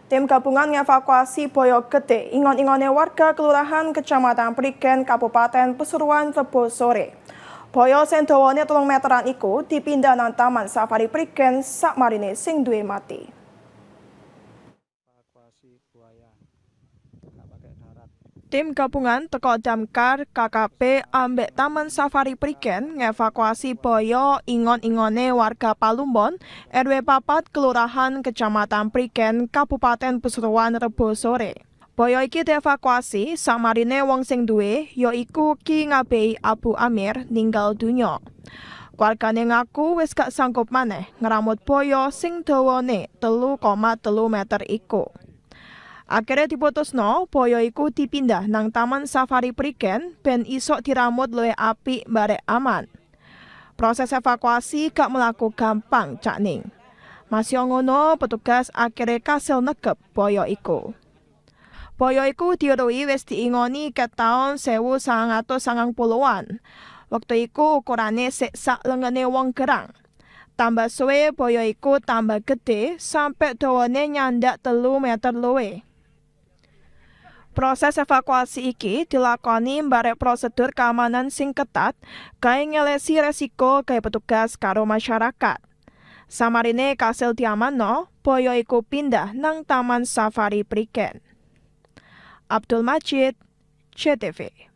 Tim gabungan ngevakuasi Boyo Gede, ingon-ingone warga Kelurahan Kecamatan Prigen, Kabupaten Pasuruan, Rebo sore. Boyo sing dawane 3 meteran iku dipindah nang Taman Safari Prigen sakmarine sing duwe mati. Tim gabungan teko Damkar, KKP ambek Taman Safari Prigen ngevakuasi Boyo ingon-ingone warga Palumbon, RW 4 Kelurahan Kecamatan Prigen, Kabupaten Pasuruan, Rebo sore. Boyo iki dievakuasi sakmarine wong sing duwe yaiku Ki Ngabei Abu Amir ninggal dunya. Wargane ngaku wis gak sanggup maneh ngeramut Boyo sing dawane 3,3 meter iku. Akhirnya diputusno, Boyo iku dipindah nang Taman Safari Prigen ben isok diramut luwih apik barek aman. Proses evakuasi gak mlaku gampang cak ning. Masih ngono, petugas akhirnya kasil negep Boyo iku. Boyo iku diurui wis diingoni ket taun 1990-an. Waktu iku ukurane sik sak lengene wong gerang. Tambah suwe Boyo iku tambah gede sampai dawane nyandak 3 meter luwih. Proses evakuasi iki dilakoni barek prosedur keamanan sing ketat gawe ngelesi resiko gawe petugas karo masyarakat. Samarine kasil diamanno, Boyo iku pindah nang Taman Safari Prigen. Abdul Majid, CTV.